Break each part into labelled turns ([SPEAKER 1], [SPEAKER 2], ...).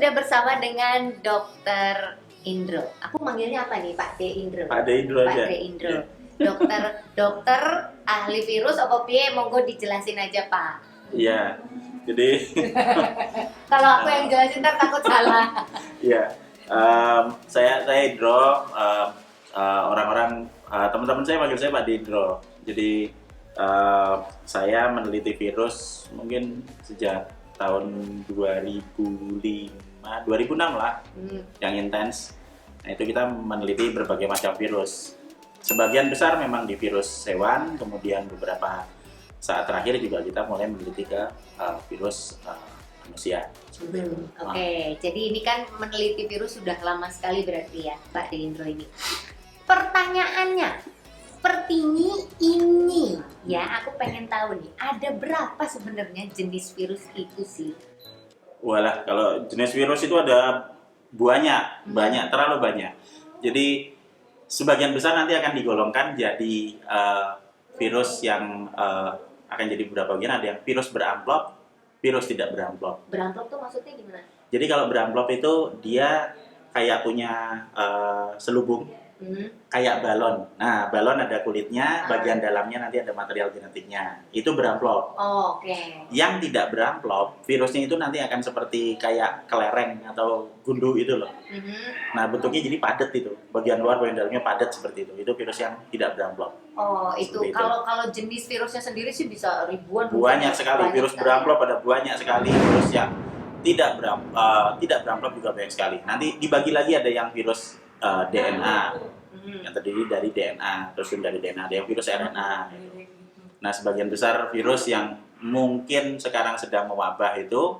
[SPEAKER 1] sudah bersama dengan Dokter Indro. Aku manggilnya apa nih, Pak D Indro?
[SPEAKER 2] Pak D Indro aja.
[SPEAKER 1] Pak D Indro. Dokter ahli virus apa piye? Monggo dijelasin aja, Pak.
[SPEAKER 2] Iya. Jadi
[SPEAKER 1] Kalau aku yang jelasin ntar takut salah.
[SPEAKER 2] iya. Saya Indro. Orang-orang teman-teman saya panggil saya Pak D Indro. Jadi saya meneliti virus mungkin sejak tahun 2006 lah, yang intens. Nah, itu kita meneliti berbagai macam virus. Sebagian besar memang di virus hewan, kemudian beberapa saat terakhir juga kita mulai meneliti ke virus manusia.
[SPEAKER 1] Oke, jadi ini kan meneliti virus sudah lama sekali berarti ya, Pak Indro ini. Pertanyaannya, seperti ini ya, aku pengen tahu nih, ada berapa sebenarnya jenis virus itu sih?
[SPEAKER 2] Walah, kalau jenis virus itu ada banyak, terlalu banyak. Jadi sebagian besar nanti akan digolongkan jadi virus yang akan jadi beberapa bagian. Ada yang virus beramplop, virus tidak beramplop.
[SPEAKER 1] Beramplop tuh maksudnya gimana?
[SPEAKER 2] Jadi kalau beramplop itu dia kayak punya selubung, kayak balon. Nah, balon ada kulitnya, bagian dalamnya nanti ada material genetiknya. Itu beramplop.
[SPEAKER 1] Oh, oke.
[SPEAKER 2] Yang tidak beramplop, virusnya itu nanti akan seperti kayak kelereng atau gundu itu loh. Nah, bentuknya jadi padat itu. Bagian luar, bagian dalamnya padat seperti itu. Itu virus yang tidak beramplop.
[SPEAKER 1] Oh, itu. Kalau jenis virusnya sendiri sih bisa ribuan.
[SPEAKER 2] Banyak sekali. Virus beramplop ada banyak sekali. Virus yang tidak beramplop juga banyak sekali. Nanti dibagi lagi, ada yang virus DNA yang terdiri dari DNA, terus dari DNA ada yang virus RNA. Nah, sebagian besar virus yang mungkin sekarang sedang mewabah itu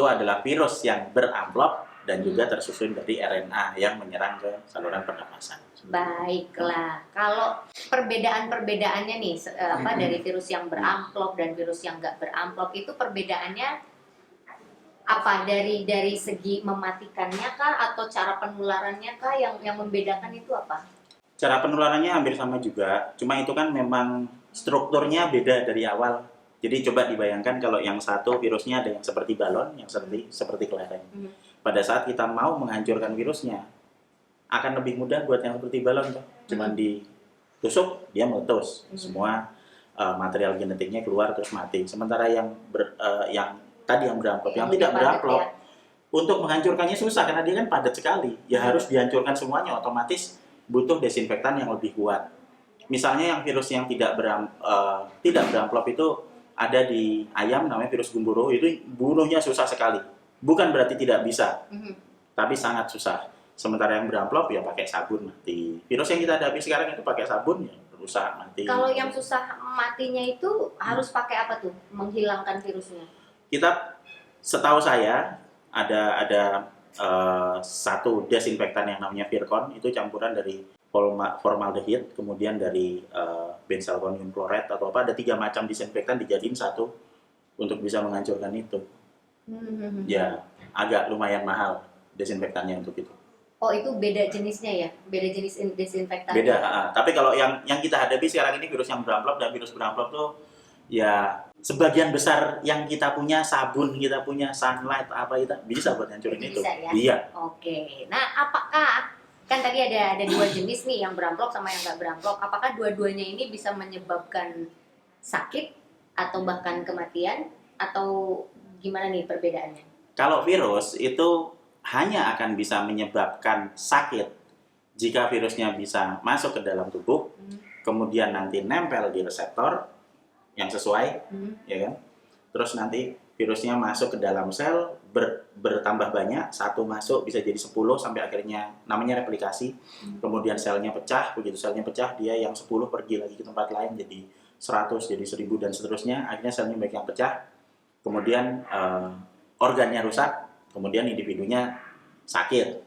[SPEAKER 2] adalah virus yang beramplop dan juga tersusun dari RNA yang menyerang ke saluran pernapasan.
[SPEAKER 1] Baiklah, kalau perbedaan-perbedaannya nih dari virus yang beramplop dan virus yang nggak beramplop itu perbedaannya apa, dari segi mematikannya kah atau cara penularannya kah yang membedakan itu apa?
[SPEAKER 2] Cara penularannya hampir sama juga, cuma itu kan memang strukturnya beda dari awal. Jadi coba dibayangkan kalau yang satu virusnya ada yang seperti balon, yang seperti kelereng. Pada saat kita mau menghancurkan virusnya, akan lebih mudah buat yang seperti balon tuh. Cuman ditusuk, dia meletus. Semua material genetiknya keluar terus mati. Sementara yang tadi yang beramplop, yang tidak beramplop, ya, untuk menghancurkannya susah karena dia kan padat sekali. Ya harus dihancurkan semuanya, otomatis butuh desinfektan yang lebih kuat. Misalnya yang virus yang tidak beramplop itu ada di ayam, namanya virus gumboro, itu bunuhnya susah sekali. Bukan berarti tidak bisa, tapi sangat susah. Sementara yang beramplop ya pakai sabun mati. Virus yang kita hadapi sekarang itu pakai sabun ya rusak mati.
[SPEAKER 1] Kalau yang susah matinya itu harus pakai apa tuh menghilangkan virusnya?
[SPEAKER 2] Kita, setahu saya ada satu desinfektan yang namanya Virkon, itu campuran dari formaldehid, kemudian dari benzalkonium kloret atau apa, ada 3 macam disinfektan dijadiin satu untuk bisa menghancurkan itu. Ya, agak lumayan mahal desinfektannya untuk itu.
[SPEAKER 1] Oh, itu beda jenisnya ya? Beda jenis desinfektan?
[SPEAKER 2] Beda, tapi kalau yang kita hadapi sekarang ini virus yang beramplop, dan virus beramplop tuh ya sebagian besar yang kita punya sabun, kita punya sunlight, apa itu bisa buat hancurin itu.
[SPEAKER 1] Ya?
[SPEAKER 2] Iya.
[SPEAKER 1] Oke. Nah, apakah kan tadi ada 2 jenis nih, yang beramplop sama yang nggak beramplop. Apakah dua-duanya ini bisa menyebabkan sakit atau bahkan kematian, atau gimana nih perbedaannya?
[SPEAKER 2] Kalau virus itu hanya akan bisa menyebabkan sakit jika virusnya bisa masuk ke dalam tubuh, kemudian nanti nempel di reseptor yang sesuai, ya kan? Terus nanti virusnya masuk ke dalam sel, bertambah banyak, satu masuk bisa jadi 10 sampai akhirnya namanya replikasi. Kemudian selnya pecah, begitu selnya pecah dia yang 10 pergi lagi ke tempat lain jadi 100, jadi 1000 dan seterusnya. Akhirnya selnya banyak yang pecah. Kemudian organnya rusak, kemudian individunya sakit.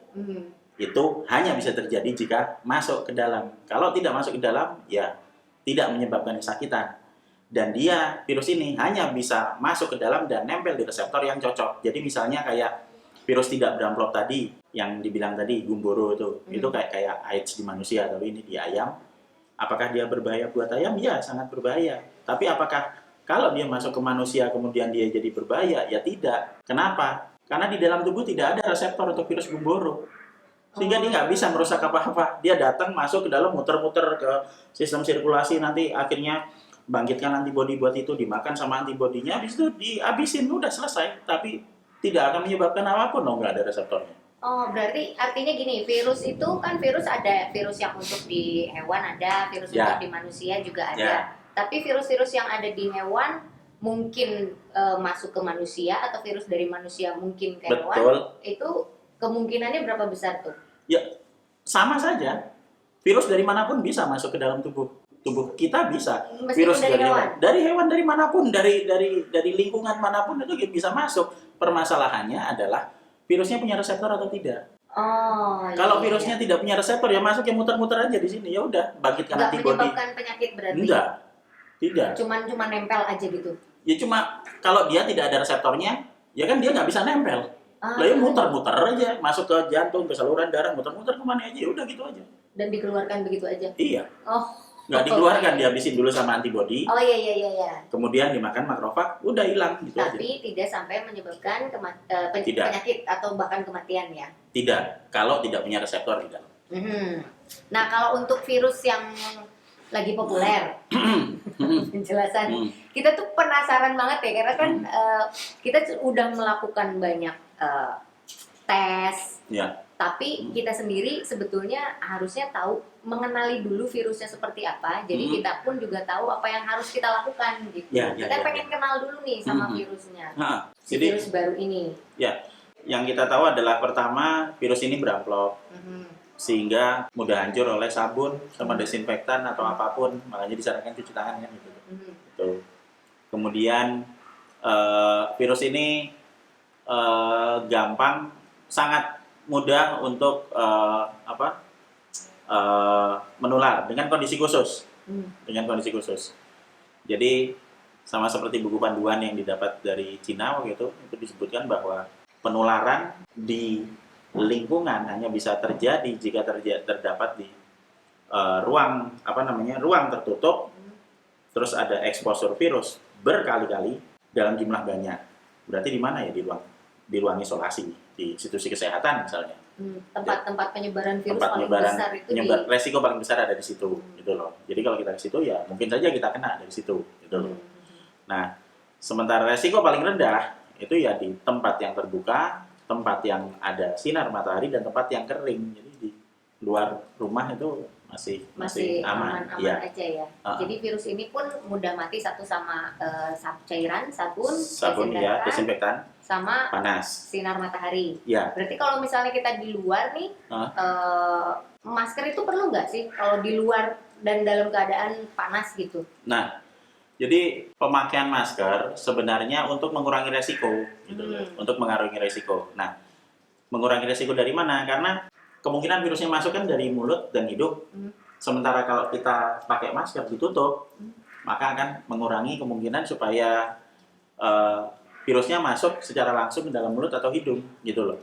[SPEAKER 2] Itu hanya bisa terjadi jika masuk ke dalam. Kalau tidak masuk ke dalam, ya tidak menyebabkan kesakitan. Dan dia, virus ini hanya bisa masuk ke dalam dan nempel di reseptor yang cocok. Jadi misalnya kayak virus tidak beramplop tadi, yang dibilang tadi, gumboro itu kayak AIDS di manusia, tapi ini di ayam. Apakah dia berbahaya buat ayam? Ya, sangat berbahaya. Tapi apakah kalau dia masuk ke manusia kemudian dia jadi berbahaya? Ya tidak. Kenapa? Karena di dalam tubuh tidak ada reseptor untuk virus gumboro. Sehingga dia nggak bisa merusak apa-apa. Dia datang, masuk ke dalam, muter-muter ke sistem sirkulasi, nanti akhirnya bangkitkan antibodi buat itu, dimakan sama antibodinya, habis itu dihabisin, udah selesai. Tapi tidak akan menyebabkan apapun, nggak ada reseptornya.
[SPEAKER 1] Oh, berarti artinya gini, virus itu kan virus ada virus yang untuk di hewan ada, virus
[SPEAKER 2] Ya.
[SPEAKER 1] untuk di manusia juga ada.
[SPEAKER 2] Ya.
[SPEAKER 1] Tapi virus-virus yang ada di hewan mungkin masuk ke manusia atau virus dari manusia mungkin ke hewan.
[SPEAKER 2] Betul.
[SPEAKER 1] Itu kemungkinannya berapa besar tuh?
[SPEAKER 2] Ya, sama saja. Virus dari manapun bisa masuk ke dalam tubuh kita bisa.
[SPEAKER 1] Meskipun
[SPEAKER 2] Virus
[SPEAKER 1] dari hewan.
[SPEAKER 2] Dari hewan, dari manapun, dari lingkungan manapun itu bisa masuk. Permasalahannya adalah virusnya punya reseptor atau tidak.
[SPEAKER 1] Oh,
[SPEAKER 2] Kalau
[SPEAKER 1] iya,
[SPEAKER 2] virusnya tidak punya reseptor, ya masuk, ya muter-muter aja di sini, ya udah, bangkitkan
[SPEAKER 1] nggak
[SPEAKER 2] antibodi.
[SPEAKER 1] menyebabkan penyakit berarti.
[SPEAKER 2] Enggak, tidak.
[SPEAKER 1] Cuman nempel aja gitu.
[SPEAKER 2] Ya cuma kalau dia tidak ada reseptornya, ya kan dia nggak bisa nempel. Lah ya muter-muter aja, masuk ke jantung, ke saluran darah, muter-muter kemana aja, udah gitu aja.
[SPEAKER 1] Dan dikeluarkan begitu aja.
[SPEAKER 2] Iya.
[SPEAKER 1] Oh.
[SPEAKER 2] Nggak dikeluarkan, dihabisin dulu sama antibodi.
[SPEAKER 1] Oh iya.
[SPEAKER 2] Kemudian dimakan makrofag, udah hilang gitu aja.
[SPEAKER 1] Tapi tidak sampai menyebabkan
[SPEAKER 2] Tidak.
[SPEAKER 1] penyakit atau bahkan kematian ya.
[SPEAKER 2] Tidak, kalau tidak punya reseptor di dalam.
[SPEAKER 1] Nah, kalau untuk virus yang lagi populer, penjelasan kita tuh penasaran banget ya, karena kan kita udah melakukan banyak tes,
[SPEAKER 2] Ya.
[SPEAKER 1] tapi kita sendiri sebetulnya harusnya tahu, mengenali dulu virusnya seperti apa, jadi kita pun juga tahu apa yang harus kita lakukan gitu. Kita pengen kenal dulu nih sama virusnya,
[SPEAKER 2] Jadi
[SPEAKER 1] virus baru ini.
[SPEAKER 2] ya, yang kita tahu adalah pertama, virus ini beramplop, sehingga mudah hancur oleh sabun sama desinfektan atau apapun, makanya disarankan cuci tangan kan gitu. Gitu. Kemudian virus ini gampang, sangat mudah untuk menular dengan kondisi khusus. Jadi sama seperti buku panduan yang didapat dari Cina waktu itu disebutkan bahwa penularan di lingkungan hanya bisa terjadi jika terdapat di ruang tertutup, terus ada exposure virus berkali-kali dalam jumlah banyak. Berarti di mana ya? Di ruang isolasi, di institusi kesehatan misalnya.
[SPEAKER 1] Tempat penyebaran virus
[SPEAKER 2] Tempat
[SPEAKER 1] paling
[SPEAKER 2] penyebaran,
[SPEAKER 1] besar itu
[SPEAKER 2] resiko paling besar ada di situ, gitu loh. Jadi kalau kita ke situ ya mungkin saja kita kena dari situ, gitu loh. Nah, sementara resiko paling rendah itu ya di tempat yang terbuka, tempat yang ada sinar matahari, dan tempat yang kering. Jadi di luar rumah itu masih aman ya.
[SPEAKER 1] Aja ya. Jadi virus ini pun mudah mati satu sama cairan, sabun
[SPEAKER 2] ya, desinfektan,
[SPEAKER 1] sama
[SPEAKER 2] panas,
[SPEAKER 1] sinar matahari.
[SPEAKER 2] Ya.
[SPEAKER 1] Berarti kalau misalnya kita di luar nih, masker itu perlu nggak sih kalau di luar dan dalam keadaan panas gitu?
[SPEAKER 2] Nah, jadi pemakaian masker sebenarnya untuk mengurangi resiko, gitu loh. Untuk mengurangi resiko. Nah, mengurangi resiko dari mana? Karena kemungkinan virusnya masuk kan dari mulut dan hidung. Sementara kalau kita pakai masker ditutup, maka akan mengurangi kemungkinan supaya virusnya masuk secara langsung ke dalam mulut atau hidung, gitu loh.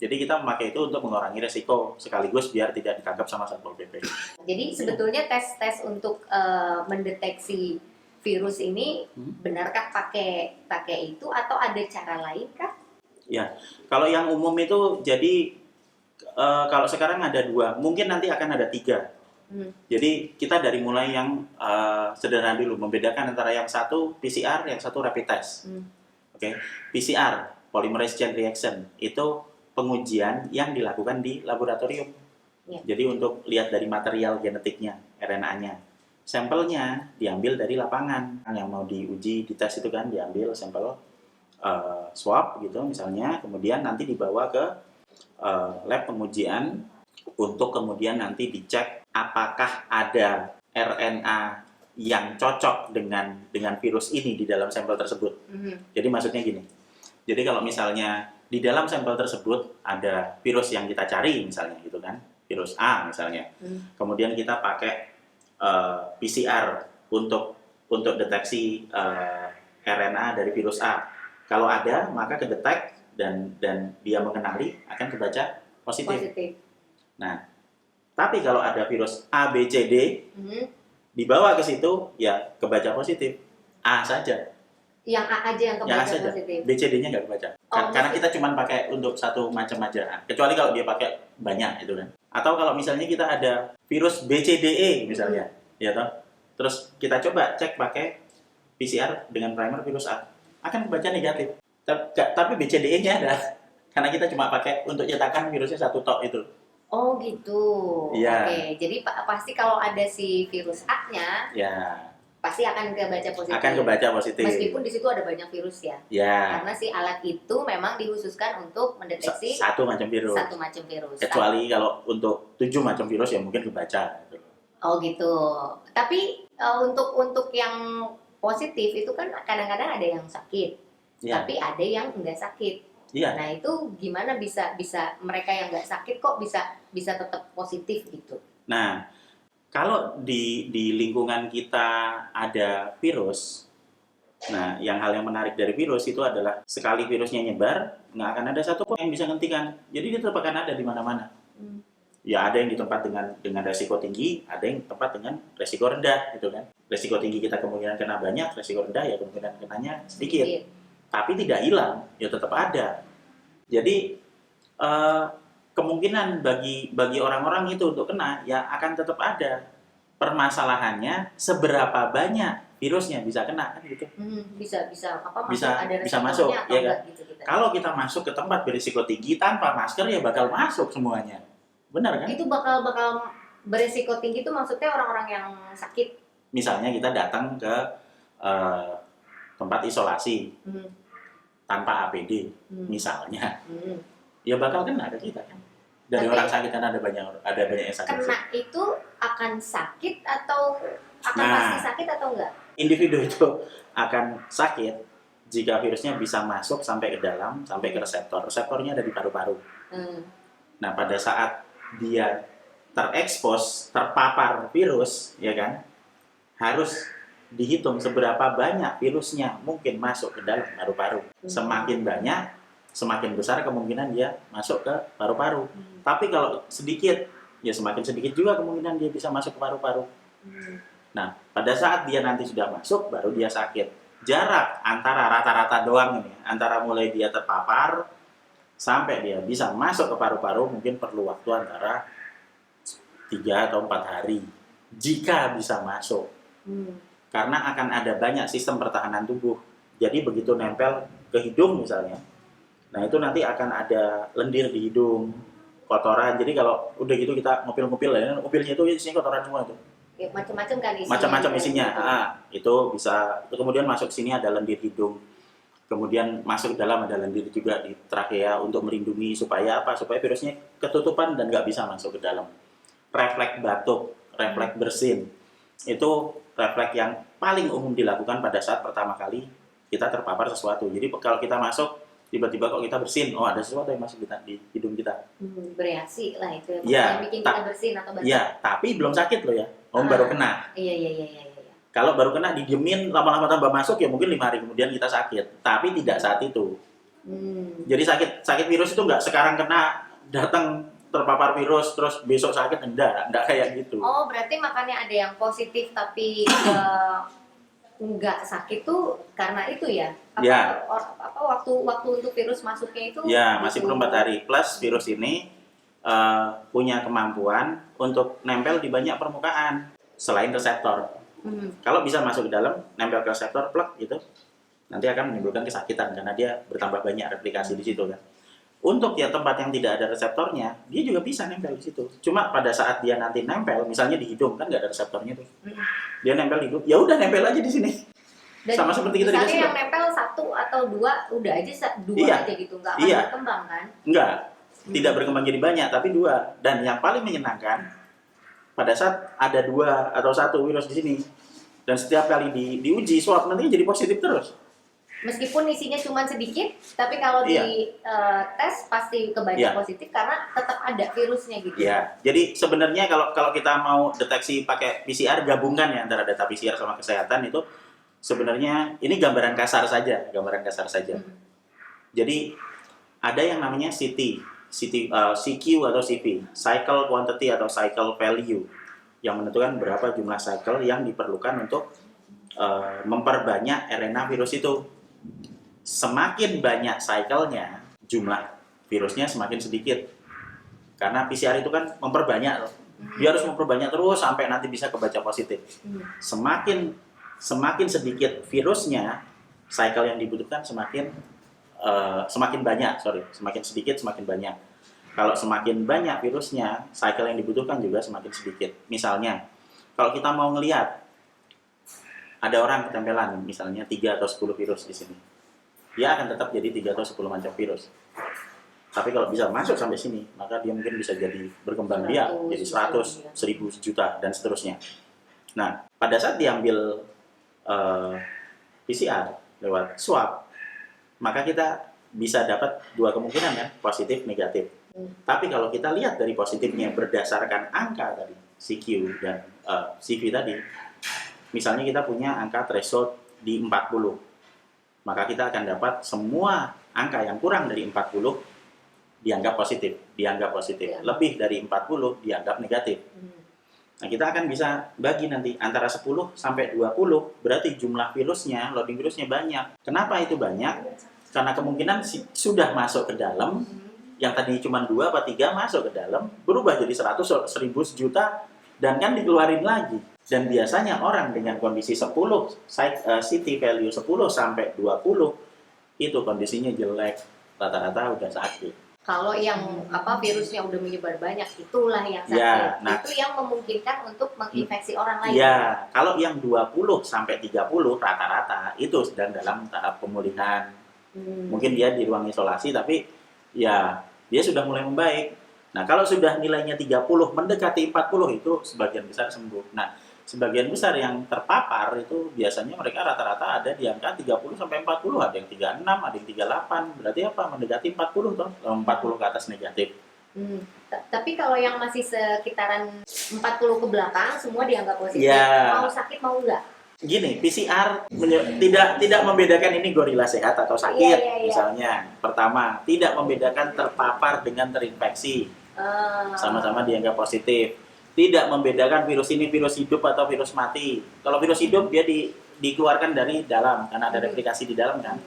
[SPEAKER 2] Jadi kita memakai itu untuk mengurangi resiko, sekaligus biar tidak ditangkap sama Satpol PP.
[SPEAKER 1] Jadi sebetulnya tes untuk mendeteksi virus ini benarkah pakai itu atau ada cara lain kah? Ya,
[SPEAKER 2] kalau yang umum itu jadi kalau sekarang ada 2, mungkin nanti akan ada 3. Jadi kita dari mulai yang sederhana dulu, membedakan antara yang satu PCR, yang satu rapid test. PCR, polymerase chain reaction, itu pengujian yang dilakukan di laboratorium. Jadi untuk lihat dari material genetiknya, RNA-nya. Sampelnya diambil dari lapangan, yang mau diuji, dites itu kan diambil sampel swab gitu misalnya, kemudian nanti dibawa ke lab pengujian untuk kemudian nanti dicek apakah ada RNA yang cocok dengan virus ini di dalam sampel tersebut. Jadi maksudnya gini, jadi kalau misalnya di dalam sampel tersebut ada virus yang kita cari misalnya gitu kan, virus A misalnya, kemudian kita pakai PCR untuk deteksi RNA dari virus A. Kalau ada maka kedetek dan dia mengenali akan kebaca positif. Nah, tapi kalau ada virus A, B, C, D dibawa ke situ ya kebaca positif A saja.
[SPEAKER 1] Yang A aja yang
[SPEAKER 2] Yang A
[SPEAKER 1] kebaca
[SPEAKER 2] saja.
[SPEAKER 1] positif.
[SPEAKER 2] BCD-nya nggak kebaca.
[SPEAKER 1] Oh,
[SPEAKER 2] Karena
[SPEAKER 1] mesti-
[SPEAKER 2] kita cuma pakai untuk satu macam aja. Kecuali kalau dia pakai banyak itu kan. Atau kalau misalnya kita ada virus BCDE misalnya, ya toh. Terus kita coba cek pakai PCR dengan primer virus A, akan kebaca negatif. Tapi BCDE-nya ada. Karena kita cuma pakai untuk cetakan virusnya satu tok itu.
[SPEAKER 1] Oh gitu.
[SPEAKER 2] Iya.
[SPEAKER 1] Oke, jadi pasti kalau ada si virus A-nya
[SPEAKER 2] Ya,
[SPEAKER 1] pasti akan kebaca positif.
[SPEAKER 2] akan kebaca positif.
[SPEAKER 1] Meskipun di situ ada banyak virus ya.
[SPEAKER 2] Ya,
[SPEAKER 1] Karena si alat itu memang dikhususkan untuk mendeteksi
[SPEAKER 2] satu macam virus.
[SPEAKER 1] satu macam virus.
[SPEAKER 2] Kecuali kalau untuk 7 macam virus ya mungkin kebaca.
[SPEAKER 1] Oh gitu. Tapi untuk yang positif itu kan kadang-kadang ada yang sakit,
[SPEAKER 2] Ya,
[SPEAKER 1] tapi ada yang enggak sakit.
[SPEAKER 2] iya.
[SPEAKER 1] Nah itu gimana bisa mereka yang nggak sakit kok bisa tetap positif gitu?
[SPEAKER 2] Nah, kalau di lingkungan kita ada virus, nah hal yang menarik dari virus itu adalah sekali virusnya nyebar, nggak akan ada satu pun yang bisa hentikan. Jadi dia tetap akan ada di mana-mana. Ya ada yang di tempat dengan resiko tinggi, ada yang tempat dengan resiko rendah gitu kan. Resiko tinggi kita kemungkinan kena banyak, resiko rendah ya kemungkinan kenanya sedikit. Tapi tidak hilang, ya tetap ada. Jadi kemungkinan bagi orang-orang itu untuk kena ya akan tetap ada. Permasalahannya seberapa banyak virusnya bisa kena kan gitu.
[SPEAKER 1] Bisa apa masuk
[SPEAKER 2] Bisa-
[SPEAKER 1] ada
[SPEAKER 2] bisa
[SPEAKER 1] resikonya
[SPEAKER 2] masuk,
[SPEAKER 1] atau
[SPEAKER 2] ya
[SPEAKER 1] enggak gitu kita.
[SPEAKER 2] Kalau kita masuk ke tempat berisiko tinggi tanpa masker ya bakal masuk semuanya. Benar kan?
[SPEAKER 1] Itu bakal beresiko tinggi itu maksudnya orang-orang yang sakit.
[SPEAKER 2] Misalnya kita datang ke tempat isolasi
[SPEAKER 1] Hmm.
[SPEAKER 2] tanpa APD
[SPEAKER 1] Hmm.
[SPEAKER 2] misalnya,
[SPEAKER 1] Hmm.
[SPEAKER 2] ya bakal kena ke kita kan. Dari
[SPEAKER 1] Tapi-
[SPEAKER 2] orang sakit kan ada banyak yang sakit.
[SPEAKER 1] Kena itu akan sakit atau akan
[SPEAKER 2] Nah.
[SPEAKER 1] pasti sakit atau enggak?
[SPEAKER 2] Individu itu akan sakit jika virusnya bisa masuk sampai ke dalam, sampai ke reseptor. Reseptornya ada di paru-paru. Nah, pada saat dia terekspos, terpapar virus, ya kan, harus dihitung seberapa banyak virusnya mungkin masuk ke dalam paru-paru. Semakin banyak, semakin besar kemungkinan dia masuk ke paru-paru. Tapi kalau sedikit, ya semakin sedikit juga kemungkinan dia bisa masuk ke paru-paru. Nah, pada saat dia nanti sudah masuk, baru dia sakit. Jarak antara rata-rata doang ini, antara mulai dia terpapar sampai dia bisa masuk ke paru-paru mungkin perlu waktu antara 3 atau 4 hari. Jika bisa masuk. Karena akan ada banyak sistem pertahanan tubuh. Jadi begitu nempel ke hidung misalnya, nah itu nanti akan ada lendir di hidung, kotoran. Jadi kalau udah gitu kita ngupil-ngupil, ya, ngupilnya itu isinya kotoran semua itu.
[SPEAKER 1] Ya, macam-macam kan isinya.
[SPEAKER 2] Macam-macam isinya. Itu bisa. Itu kemudian masuk sini ada lendir hidung. Kemudian masuk ke dalam ada lendir juga di trakea untuk melindungi supaya apa? Supaya virusnya ketutupan dan nggak bisa masuk ke dalam. Refleks batuk, refleks bersin. Itu refleks yang paling umum dilakukan pada saat pertama kali kita terpapar sesuatu. Jadi kalau kita masuk, tiba-tiba kok kita bersin, oh ada sesuatu yang masuk di hidung kita.
[SPEAKER 1] Bereaksi lah itu.
[SPEAKER 2] Iya,
[SPEAKER 1] Yang bikin kita bersin atau batuk.
[SPEAKER 2] Iya, tapi belum sakit loh ya. Baru kena.
[SPEAKER 1] Iya.
[SPEAKER 2] Kalau baru kena didiemin lama-lama tambah masuk ya mungkin 5 hari kemudian kita sakit. Tapi tidak saat itu. Jadi sakit virus itu nggak sekarang kena datang terpapar virus terus besok sakit, enggak kayak gitu.
[SPEAKER 1] Oh, berarti makanya ada yang positif tapi nggak sakit tuh karena itu ya?
[SPEAKER 2] Ya.
[SPEAKER 1] Apa waktu untuk virus masuknya itu?
[SPEAKER 2] Ya, masih
[SPEAKER 1] gitu.
[SPEAKER 2] perlu 4 hari. Plus virus ini punya kemampuan untuk nempel di banyak permukaan selain reseptor. Kalau bisa masuk ke dalam, nempel ke reseptor, plek gitu, nanti akan menimbulkan kesakitan karena dia bertambah banyak replikasi di situ kan. Untuk ya tempat yang tidak ada reseptornya, dia juga bisa nempel di situ. Cuma pada saat dia nanti nempel, misalnya di hidung kan nggak ada reseptornya tuh, dia nempel di hidung, ya udah nempel aja di sini.
[SPEAKER 1] Dan
[SPEAKER 2] sama seperti kita
[SPEAKER 1] misalnya
[SPEAKER 2] dikasih
[SPEAKER 1] yang nempel 1 atau 2 udah aja 2
[SPEAKER 2] Iya.
[SPEAKER 1] aja gitu, nggak akan
[SPEAKER 2] Iya.
[SPEAKER 1] berkembang kan?
[SPEAKER 2] Enggak, tidak berkembang jadi banyak, tapi 2. Dan yang paling menyenangkan, pada saat ada 2 atau 1 virus di sini, dan setiap kali diuji swab nanti jadi positif terus.
[SPEAKER 1] Meskipun isinya cuma sedikit, tapi kalau
[SPEAKER 2] Iya.
[SPEAKER 1] di tes pasti kebaca
[SPEAKER 2] Iya.
[SPEAKER 1] positif karena tetap ada virusnya gitu.
[SPEAKER 2] Ya, jadi sebenarnya kalau kita mau deteksi pakai PCR gabungan ya antara data PCR sama kesehatan itu sebenarnya ini gambaran kasar saja. Jadi ada yang namanya CQ atau CP, cycle quantity atau cycle value, yang menentukan berapa jumlah cycle yang diperlukan untuk memperbanyak RNA virus itu. Semakin banyak cycle-nya, jumlah virusnya semakin sedikit. Karena PCR itu kan memperbanyak loh. Dia harus memperbanyak terus sampai nanti bisa kebaca positif. Semakin sedikit virusnya, cycle yang dibutuhkan semakin banyak, semakin sedikit semakin banyak. Kalau semakin banyak virusnya, cycle yang dibutuhkan juga semakin sedikit. Misalnya, kalau kita mau ngelihat ada orang ketempelan, misalnya 3 atau 10 virus di sini, dia akan tetap jadi 3 atau 10 macam virus. Tapi kalau bisa masuk sampai sini, maka dia mungkin bisa jadi berkembang biak, jadi 100, 1000, juta, dan seterusnya. Nah, pada saat diambil PCR lewat swab, maka kita bisa dapat dua kemungkinan ya, positif, negatif. Tapi kalau kita lihat dari positifnya berdasarkan angka tadi, CQ dan CV tadi, misalnya kita punya angka threshold di 40, maka kita akan dapat semua angka yang kurang dari 40 dianggap positif.
[SPEAKER 1] Ya.
[SPEAKER 2] Lebih dari 40 dianggap negatif. Nah, kita akan bisa bagi nanti antara 10 sampai 20, berarti jumlah virusnya, loading virusnya banyak. Kenapa itu banyak? Karena kemungkinan sudah masuk ke dalam, yang tadi cuma 2 atau 3 masuk ke dalam, berubah jadi 100, 1000, sejuta, dan kan dikeluarin lagi. Dan biasanya orang dengan kondisi 10, CT value 10 sampai 20, itu kondisinya jelek, rata-rata udah sakit.
[SPEAKER 1] Kalau yang virusnya udah menyebar banyak, itulah yang sakit.
[SPEAKER 2] Ya, nah,
[SPEAKER 1] itu yang memungkinkan untuk menginfeksi orang lain.
[SPEAKER 2] Ya, kalau yang 20 sampai 30 rata-rata itu sedang dalam tahap pemulihan. Mungkin dia di ruang isolasi, tapi ya dia sudah mulai membaik. Nah, kalau sudah nilainya 30 mendekati 40 itu sebagian besar sembuh. Nah, sebagian besar yang terpapar itu biasanya mereka rata-rata ada di angka 30 sampai 40, ada yang 36, ada yang 38. Berarti apa? Mendekati 40 toh. 40 ke atas negatif.
[SPEAKER 1] Tapi kalau yang masih sekitaran 40 ke belakang semua dianggap positif.
[SPEAKER 2] Ya.
[SPEAKER 1] Mau sakit mau enggak?
[SPEAKER 2] Gini, PCR tidak membedakan ini gorila sehat atau sakit. Misalnya, pertama, tidak membedakan terpapar dengan terinfeksi. Sama-sama dianggap positif. Tidak membedakan virus ini virus hidup atau virus mati. Kalau virus hidup dia dikeluarkan dari dalam karena ada replikasi di dalam kan.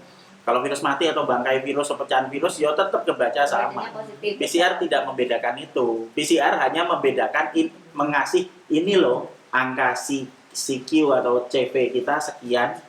[SPEAKER 2] Kalau virus mati atau bangkai virus atau pecahan virus ya tetap kebaca sama. PCR tidak membedakan itu. PCR hanya membedakan mengasih ini loh angka CQ atau CV kita sekian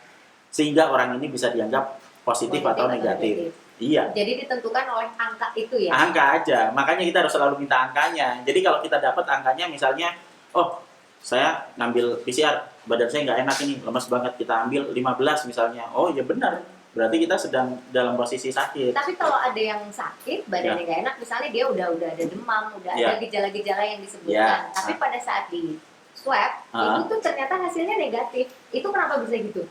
[SPEAKER 2] sehingga orang ini bisa dianggap positif atau negatif. Iya.
[SPEAKER 1] Jadi ditentukan oleh angka itu ya?
[SPEAKER 2] Angka aja, makanya kita harus selalu minta angkanya. Jadi kalau kita dapat angkanya misalnya, oh saya ngambil PCR, badan saya nggak enak ini, lemas banget, kita ambil 15 misalnya. Oh ya benar, berarti kita sedang dalam posisi sakit.
[SPEAKER 1] Tapi kalau ada yang sakit, badannya nggak enak, misalnya dia udah ada demam, udah ada gejala-gejala yang disebutkan. Tapi pada saat di swab, itu tuh ternyata hasilnya negatif. Itu kenapa bisa gitu?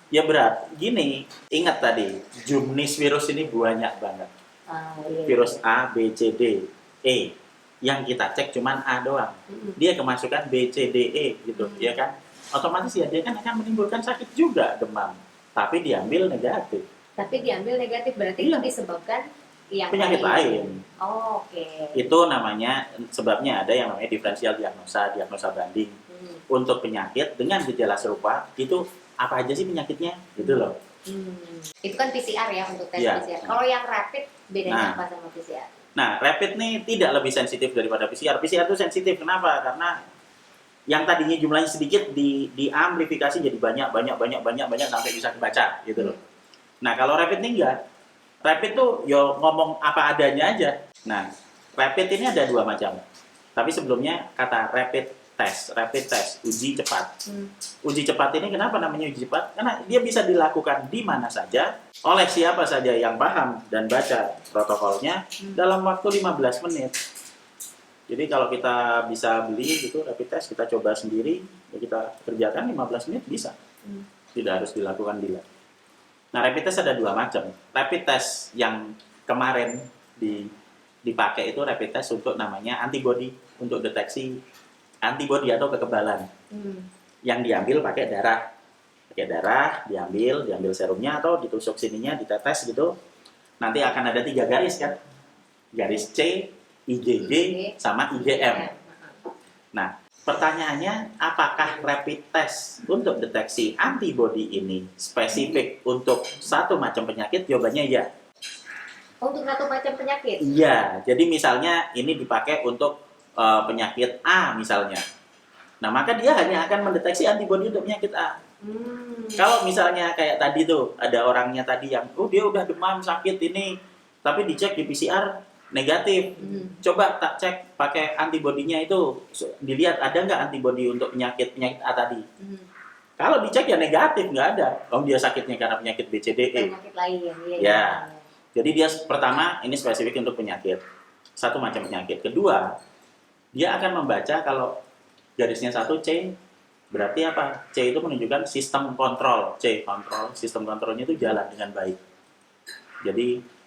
[SPEAKER 2] Ya berat. Gini, ingat tadi, jenis virus ini banyak banget. Virus A, B, C, D, E. Yang kita cek cuman A doang. Dia kemasukan B, C, D, E gitu, ya kan? Otomatis ya dia kan akan menimbulkan sakit juga, demam. Tapi diambil negatif.
[SPEAKER 1] Berarti itu disebabkan yang
[SPEAKER 2] penyakit lain.
[SPEAKER 1] Oh, oke.
[SPEAKER 2] Itu namanya, sebabnya ada yang namanya diferensial diagnosa banding. Untuk penyakit dengan gejala serupa, itu apa aja sih penyakitnya? Gitu loh.
[SPEAKER 1] Itu kan PCR ya untuk tes PCR. Kalau yang rapid bedanya apa sama PCR?
[SPEAKER 2] Nah, rapid nih tidak lebih sensitif daripada PCR. PCR itu sensitif kenapa? Karena yang tadinya jumlahnya sedikit diamplifikasi jadi banyak sampai bisa kebaca gitu loh. Nah, kalau rapid ini enggak. Rapid tuh yo ngomong apa adanya aja. Nah, rapid ini ada dua macam. Tapi sebelumnya kata rapid test, uji cepat. Uji cepat ini kenapa namanya uji cepat? Karena dia bisa dilakukan di mana saja, oleh siapa saja yang paham dan baca protokolnya dalam waktu 15 menit. Jadi kalau kita bisa beli gitu rapid test, kita coba sendiri, ya kita kerjakan 15 menit bisa. Tidak harus dilakukan di lab. Nah, rapid test ada dua macam. Rapid test yang kemarin dipakai itu rapid test untuk namanya antibody, untuk deteksi antibody atau kekebalan. Yang diambil pakai darah. Diambil serumnya atau ditusuk sininya, ditetes gitu. Nanti akan ada 3 garis kan. Garis C, IgG, sama IgM. Nah, Pertanyaannya, apakah rapid test untuk deteksi antibodi ini spesifik untuk satu macam penyakit? Jawabannya ya.
[SPEAKER 1] Untuk satu macam penyakit.
[SPEAKER 2] Iya, jadi misalnya ini dipakai untuk penyakit A misalnya. Nah, maka dia hanya akan mendeteksi antibodi untuk penyakit A. Kalau misalnya kayak tadi tuh, ada orangnya tadi yang, dia udah demam, sakit ini, tapi dicek di PCR negatif. Coba tak cek pakai antibodinya itu, dilihat ada nggak antibodi untuk penyakit A tadi. Kalau dicek ya negatif, nggak ada. Dia sakitnya karena penyakit B, C, D, E.
[SPEAKER 1] Penyakit lain.
[SPEAKER 2] Ya. Jadi dia pertama, ini spesifik untuk penyakit. Satu macam penyakit. Kedua, dia akan membaca kalau garisnya satu C, berarti apa? C itu menunjukkan sistem kontrol. C, kontrol. Sistem kontrolnya itu jalan dengan baik. Jadi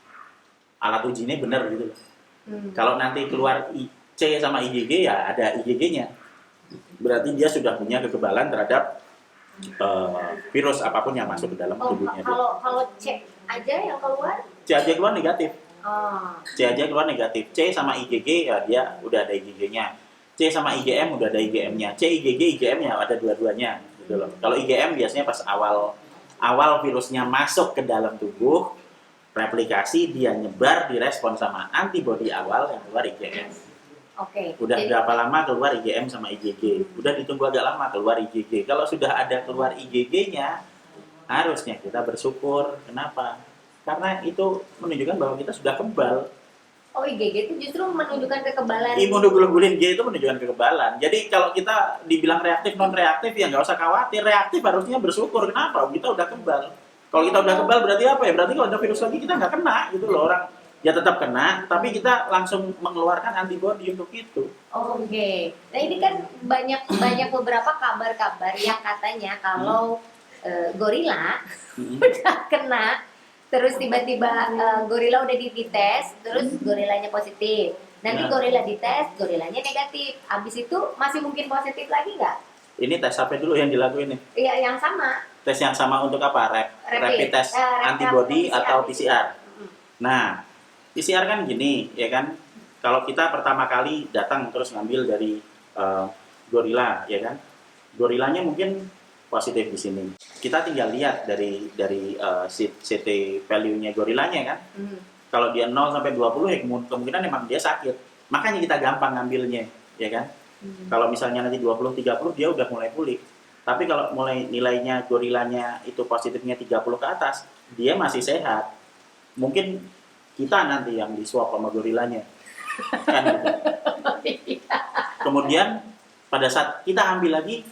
[SPEAKER 2] alat ujinya benar gitu. Kalau nanti keluar C sama IgG ya ada IgG-nya. Berarti dia sudah punya kekebalan terhadap virus apapun yang masuk ke dalam tubuhnya.
[SPEAKER 1] Kalau C aja yang keluar?
[SPEAKER 2] C aja keluar negatif. C aja keluar negatif. C sama IgG ya dia udah ada IgG-nya. C sama IgM udah ada IgM-nya. C, IgG, IgM-nya ada dua-duanya gitu loh. Kalau IgM biasanya pas awal virusnya masuk ke dalam tubuh, replikasi, dia nyebar, direspon sama antibodi awal yang keluar IgM. Udah berapa lama keluar IgM sama IgG? Udah ditunggu agak lama keluar IgG. Kalau sudah ada keluar IgG-nya, harusnya kita bersyukur. Kenapa? Karena itu menunjukkan bahwa kita sudah kebal.
[SPEAKER 1] IgG itu justru menunjukkan kekebalan.
[SPEAKER 2] Imunoglobulin G itu menunjukkan kekebalan. Jadi kalau kita dibilang reaktif non reaktif ya nggak usah khawatir. Reaktif harusnya bersyukur. Kenapa? Kita udah kebal. Kalau kita udah kebal berarti apa ya? Berarti kalau ada virus lagi kita nggak kena gitu loh. Orang ya tetap kena, tapi kita langsung mengeluarkan antibodi untuk itu.
[SPEAKER 1] Nah ini kan banyak beberapa kabar-kabar yang katanya kalau gorila udah kena, terus tiba-tiba gorila udah dites, terus gorilanya positif. Nanti gorila dites, gorilanya negatif. Habis itu masih mungkin positif lagi nggak?
[SPEAKER 2] Ini tes apa dulu yang dilakuin nih?
[SPEAKER 1] Iya, yang sama.
[SPEAKER 2] Tes yang sama untuk apa? Rapid test antibody atau PCR. Nah, PCR kan gini, ya kan? Kalau kita pertama kali datang terus ngambil dari gorila, ya kan? Gorilanya mungkin positif di sini. Kita tinggal lihat dari CT value-nya gorilanya kan. Kalau dia 0 sampai 20 ya kemungkinan memang dia sakit. Makanya kita gampang ngambilnya, ya kan? Kalau misalnya nanti 20 30 dia udah mulai pulih. Tapi kalau mulai nilainya gorilanya itu positifnya 30 ke atas, dia masih sehat. Mungkin kita nanti yang di swab sama gorilanya. Kan gitu. Kemudian pada saat kita ambil lagi,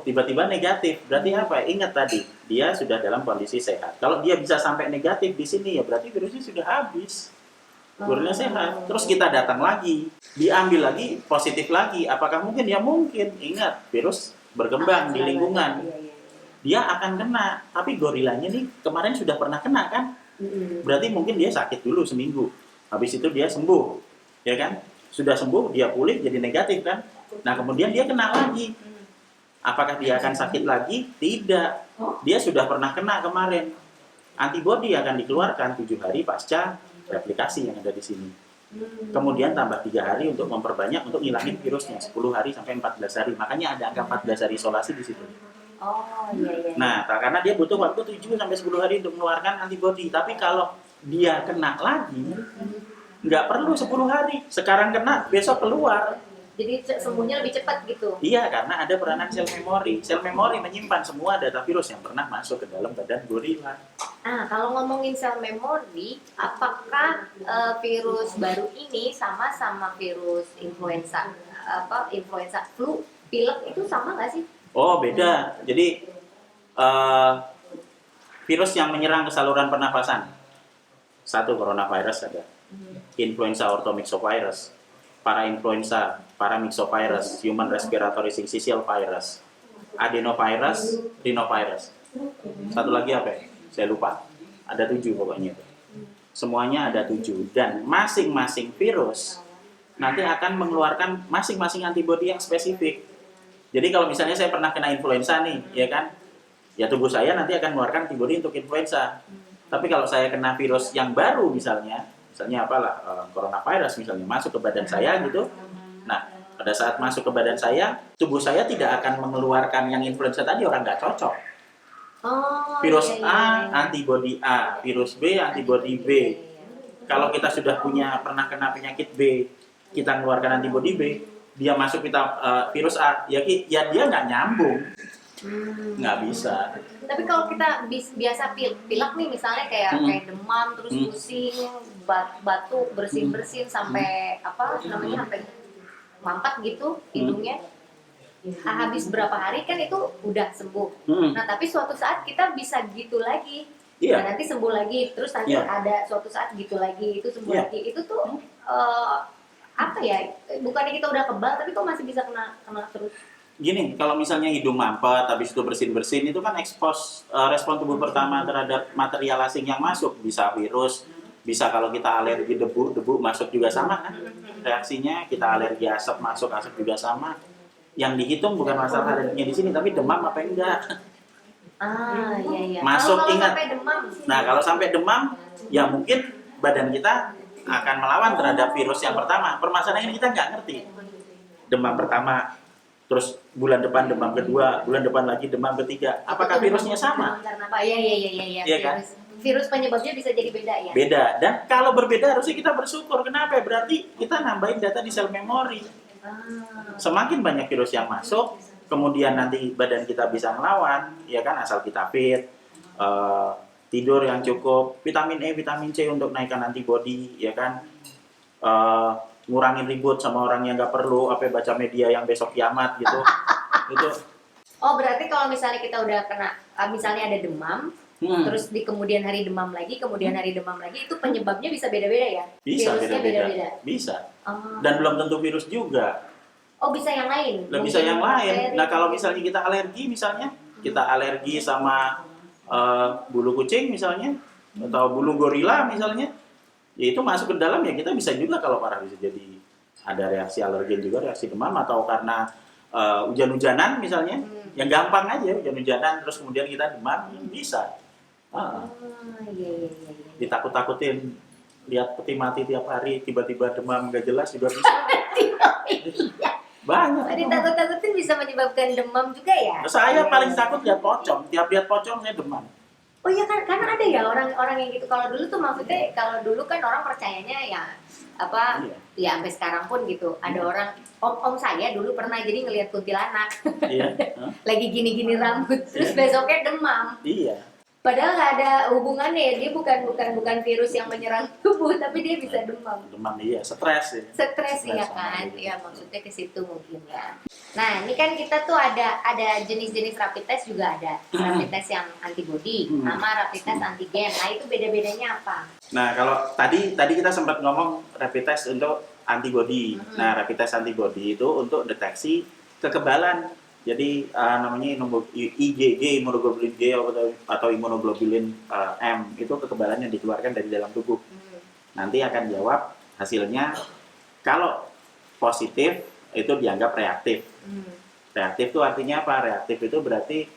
[SPEAKER 2] tiba-tiba negatif. Berarti apa? Ingat tadi, dia sudah dalam kondisi sehat. Kalau dia bisa sampai negatif di sini ya berarti virusnya sudah habis. Gorilanya sehat. Terus kita datang lagi, diambil lagi, positif lagi. Apakah mungkin? Ya mungkin. Ingat, virus berkembang di lingkungan. Dia akan kena. Tapi gorilanya nih kemarin sudah pernah kena kan? Berarti mungkin dia sakit dulu seminggu. Habis itu dia sembuh. Ya kan? Sudah sembuh, dia pulih jadi negatif kan? Nah kemudian dia kena lagi. Apakah dia akan sakit lagi? Tidak. Dia sudah pernah kena kemarin. Antibodi akan dikeluarkan 7 hari pasca replikasi yang ada di sini. Kemudian tambah 3 hari untuk memperbanyak untuk ngilangin virusnya 10 hari sampai 14 hari. Makanya ada angka 14 hari isolasi di situ.
[SPEAKER 1] Iya.
[SPEAKER 2] Nah, karena dia butuh waktu 7 sampai 10 hari untuk mengeluarkan antibodi. Tapi kalau dia kena lagi, nggak perlu 10 hari. Sekarang kena, besok keluar.
[SPEAKER 1] Jadi sembuhnya lebih cepat gitu?
[SPEAKER 2] Iya, karena ada peranan sel memori. Sel memori menyimpan semua data virus yang pernah masuk ke dalam badan gorila.
[SPEAKER 1] Kalau ngomongin sel memori, apakah virus baru ini sama virus influenza? Influenza flu, pilek itu sama nggak sih?
[SPEAKER 2] Beda. Jadi virus yang menyerang ke saluran pernafasan. Satu coronavirus ada. Influenza orthomyxovirus, parainfluenza, paramyxovirus, human respiratory syncytial virus, adenovirus, rhinovirus. Satu lagi apa ya? Saya lupa. Ada 7 pokoknya. Semuanya ada 7. Dan masing-masing virus nanti akan mengeluarkan masing-masing antibodi yang spesifik. Jadi kalau misalnya saya pernah kena influenza nih, ya kan? Ya tubuh saya nanti akan mengeluarkan antibodi untuk influenza. Tapi kalau saya kena virus yang baru misalnya apalah coronavirus misalnya masuk ke badan saya gitu. Nah, Pada saat masuk ke badan saya, tubuh saya tidak akan mengeluarkan yang influenza tadi, orang nggak cocok.
[SPEAKER 1] Oh,
[SPEAKER 2] Virus
[SPEAKER 1] iya, iya,
[SPEAKER 2] A,
[SPEAKER 1] iya.
[SPEAKER 2] antibodi A, virus B, antibodi B. Kalau kita sudah pernah kena penyakit B, kita mengeluarkan antibodi B, dia masuk virus A, ya dia nggak nyambung, nggak bisa.
[SPEAKER 1] Tapi kalau kita biasa pilek nih, misalnya kayak demam, terus pusing, batuk, bersin-bersin sampai apa namanya, sampai mampet gitu hidungnya. Habis berapa hari kan itu udah sembuh. Nah, tapi suatu saat kita bisa gitu lagi.
[SPEAKER 2] Iya.
[SPEAKER 1] Nah, nanti sembuh lagi, terus nanti
[SPEAKER 2] Iya.
[SPEAKER 1] ada suatu saat gitu lagi, itu sembuh
[SPEAKER 2] Iya.
[SPEAKER 1] lagi. Itu tuh apa ya? Bukannya kita udah kebal, tapi kok masih bisa kena terus?
[SPEAKER 2] Gini, kalau misalnya hidung mampet, habis itu bersin-bersin, itu kan respon tubuh pertama terhadap material asing yang masuk. Bisa virus, bisa kalau kita alergi debu masuk juga sama kan reaksinya. Kita alergi asap juga sama. Yang dihitung bukan masalah alerginya di sini, tapi demam apa enggak.
[SPEAKER 1] Iya, iya.
[SPEAKER 2] Masuk,
[SPEAKER 1] kalau
[SPEAKER 2] ingat.
[SPEAKER 1] sampai demam.
[SPEAKER 2] Nah, kalau sampai demam, ya mungkin badan kita akan melawan terhadap virus yang pertama. Permasalahannya kita nggak ngerti. Demam pertama, terus bulan depan demam kedua, bulan depan lagi demam ketiga. Apakah virusnya sama?
[SPEAKER 1] Karena apa? Iya.
[SPEAKER 2] Iya kan?
[SPEAKER 1] Virus penyebabnya bisa jadi beda ya?
[SPEAKER 2] Beda. Dan kalau berbeda harusnya kita bersyukur. Kenapa? Berarti kita nambahin data di sel memori. Semakin banyak virus yang masuk, kemudian nanti badan kita bisa melawan, ya kan, asal kita fit, tidur yang cukup, vitamin E, vitamin C untuk naikkan antibodi, ya kan, ngurangin ribut sama orang yang nggak perlu, baca media yang besok kiamat gitu. Itu.
[SPEAKER 1] Oh, berarti kalau misalnya kita udah kena, misalnya ada demam, terus di kemudian hari demam lagi, itu penyebabnya bisa beda-beda ya?
[SPEAKER 2] Bisa
[SPEAKER 1] Virusnya
[SPEAKER 2] beda-beda. Bisa. Dan belum tentu virus juga.
[SPEAKER 1] Oh, bisa yang lain?
[SPEAKER 2] Bisa yang lain. Nah, kalau misalnya kita alergi sama bulu kucing misalnya, atau bulu gorila misalnya, ya itu masuk ke dalam, ya kita bisa juga kalau parah bisa jadi ada reaksi alergen juga, reaksi demam, atau karena hujan-hujanan misalnya, yang gampang aja hujan-hujanan terus kemudian kita demam, bisa.
[SPEAKER 1] Iya.
[SPEAKER 2] Ditakut-takutin, lihat peti mati tiap hari, tiba-tiba demam nggak jelas juga bisa. Banyak.
[SPEAKER 1] Ditakut-takutin bisa menyebabkan demam juga ya?
[SPEAKER 2] Saya paling takut lihat pocong. Tiap lihat pocong saya demam.
[SPEAKER 1] Oh iya kan, karena ada ya orang yang gitu. Kalau dulu tuh maksudnya, kalau dulu kan orang percayanya ya apa, ya sampai sekarang pun gitu. Ada orang, om saya dulu pernah jadi ngelihat kuntilanak.
[SPEAKER 2] Iya.
[SPEAKER 1] Lagi gini-gini rambut, terus besoknya demam.
[SPEAKER 2] Iya.
[SPEAKER 1] Padahal nggak ada hubungannya, dia bukan virus yang menyerang tubuh, tapi dia bisa demam.
[SPEAKER 2] Demam, iya, stres ya.
[SPEAKER 1] Stres ya kan, ya maksudnya ke situ mungkin ya. Nah, ini kan kita tuh ada jenis-jenis rapid test juga ada. Rapid test yang antibody sama rapid test antigen. Nah, itu beda-bedanya apa?
[SPEAKER 2] Nah, kalau tadi kita sempat ngomong rapid test untuk antibody. Nah, rapid test antibody itu untuk deteksi kekebalan. Jadi namanya IgG, imunoglobulin G atau imunoglobulin M, itu kekebalan yang dikeluarkan dari dalam tubuh. Nanti akan jawab hasilnya. Kalau positif itu dianggap reaktif. Reaktif itu artinya apa? Reaktif itu berarti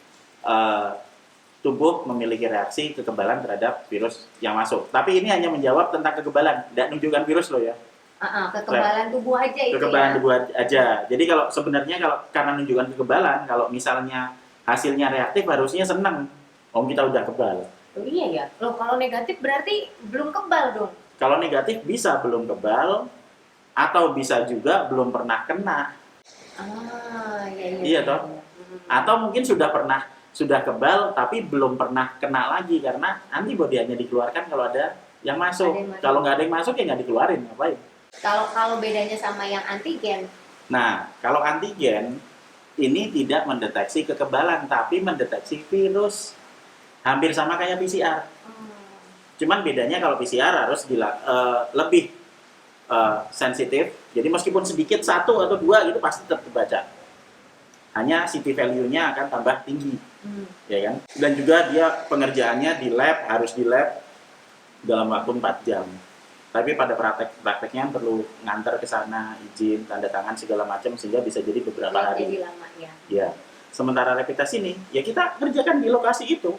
[SPEAKER 2] tubuh memiliki reaksi kekebalan terhadap virus yang masuk. Tapi ini hanya menjawab tentang kekebalan, tidak menunjukkan virus loh ya.
[SPEAKER 1] Kekebalan tubuh aja itu.
[SPEAKER 2] Kekebalan tubuh aja. Jadi kalau sebenarnya karena menunjukkan kekebalan, kalau misalnya hasilnya reaktif harusnya senang. Kita udah kebal.
[SPEAKER 1] Oh, iya ya. Loh, kalau negatif berarti belum kebal dong.
[SPEAKER 2] Kalau negatif bisa belum kebal, atau bisa juga belum pernah kena. Iya toh. Atau mungkin sudah kebal tapi belum pernah kena lagi karena antibodi hanya dikeluarkan kalau ada yang masuk. Kalau nggak ada yang masuk ya nggak dikeluarin, ngapain?
[SPEAKER 1] Kalau bedanya sama yang antigen.
[SPEAKER 2] Nah, kalau antigen ini tidak mendeteksi kekebalan tapi mendeteksi virus. Hampir sama kayak PCR. Cuman bedanya kalau PCR harus lebih sensitif. Jadi meskipun sedikit 1 atau 2 itu pasti tetap terbaca. Hanya CT value-nya akan tambah tinggi. Ya kan? Dan juga dia pengerjaannya harus di lab dalam waktu 4 jam. Tapi pada prakteknya perlu ngantar ke sana, izin, tanda tangan segala macam sehingga bisa jadi beberapa hari.
[SPEAKER 1] Jadi lama ya.
[SPEAKER 2] Ya. Sementara rapid test ini, ya kita kerjakan di lokasi itu.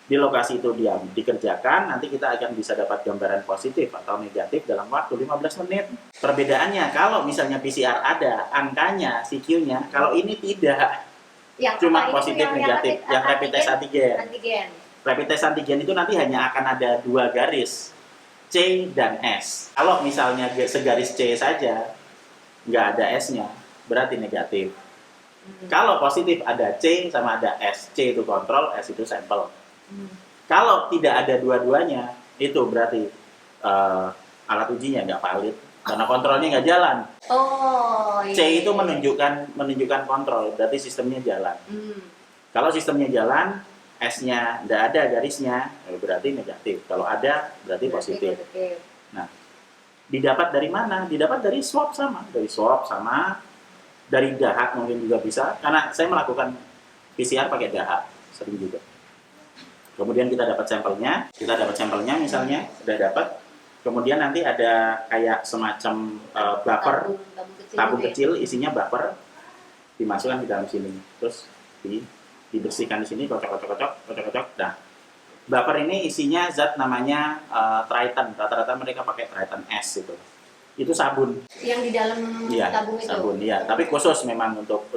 [SPEAKER 2] Di lokasi itu dia dikerjakan, nanti kita akan bisa dapat gambaran positif atau negatif dalam waktu 15 menit. Perbedaannya kalau misalnya PCR ada angkanya, CQ-nya, kalau ini tidak,
[SPEAKER 1] Yang
[SPEAKER 2] cuma
[SPEAKER 1] apa ini
[SPEAKER 2] positif negatif, yang rapid test antigen.
[SPEAKER 1] Antigen.
[SPEAKER 2] Rapid test antigen itu nanti hanya akan ada 2 garis, C dan S. Kalau misalnya segaris C saja, nggak ada S-nya, berarti negatif. Kalau positif ada C sama ada S. C itu kontrol, S itu sampel. Kalau tidak ada dua-duanya, itu berarti alat ujinya nggak valid karena kontrolnya nggak jalan.
[SPEAKER 1] Oh, iya.
[SPEAKER 2] C itu menunjukkan kontrol, berarti sistemnya jalan. Kalau sistemnya jalan, S-nya nggak ada garisnya, berarti negatif. Kalau ada, berarti positif. Nah, didapat dari mana? Didapat dari swab sama, dari dahak mungkin juga bisa. Karena saya melakukan PCR pakai dahak, sering juga. Kemudian kita dapat sampelnya misalnya, sudah dapat. Kemudian nanti ada kayak semacam buffer, tabung kecil isinya buffer, dimasukkan di dalam sini. Terus dibersihkan di sini, kocok. Nah, buffer ini isinya zat namanya Triton. Rata-rata mereka pakai Triton S itu sabun.
[SPEAKER 1] Yang di dalam tabung itu.
[SPEAKER 2] Sabun, iya. Tapi khusus memang untuk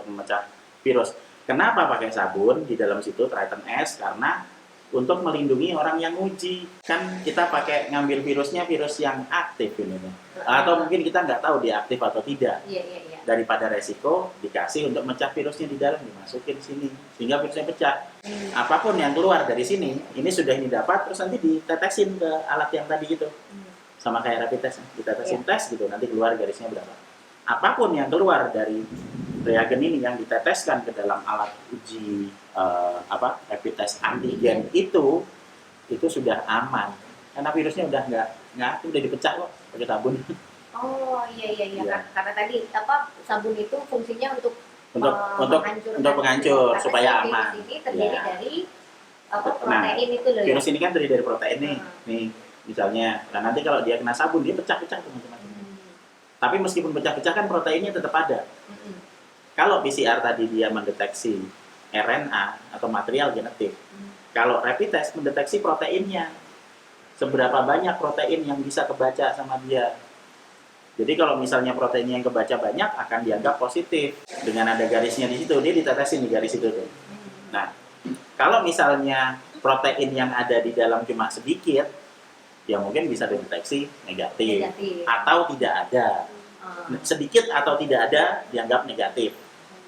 [SPEAKER 2] memecah virus. Kenapa pakai sabun di dalam situ Triton S? Karena untuk melindungi orang yang uji. Kan kita pakai ngambil virus yang aktif ini. Atau mungkin kita nggak tahu dia aktif atau tidak.
[SPEAKER 1] Iya.
[SPEAKER 2] Daripada resiko dikasih untuk mecah virusnya di dalam, dimasukin sini sehingga virusnya pecah. Apapun yang keluar dari sini, ini sudah dapat, terus nanti ditetesin ke alat yang tadi gitu. Sama kayak rapid test, ditetesin tes gitu, nanti keluar garisnya berapa. Apapun yang keluar dari reagen ini yang diteteskan ke dalam alat uji rapid test antigen itu sudah aman karena virusnya udah nggak udah dipecah kok pakai sabun.
[SPEAKER 1] Oh iya. Karena tadi sabun itu fungsinya untuk
[SPEAKER 2] penghancur supaya aman.
[SPEAKER 1] Virus ini terdiri dari protein itu loh.
[SPEAKER 2] Virus ini kan terdiri dari protein nih misalnya. Nah nanti kalau dia kena sabun dia pecah-pecah teman-teman. Tapi meskipun pecah-pecah kan proteinnya tetap ada. Kalau PCR tadi dia mendeteksi RNA atau material genetik. Kalau rapid test mendeteksi proteinnya. Seberapa banyak protein yang bisa kebaca sama dia. Jadi kalau misalnya proteinnya yang kebaca banyak akan dianggap positif. Dengan ada garisnya di situ, dia ditetesin di garis itu tuh. Nah, kalau misalnya protein yang ada di dalam cuma sedikit, ya mungkin bisa dideteksi negatif. Atau tidak ada. Sedikit atau tidak ada dianggap negatif.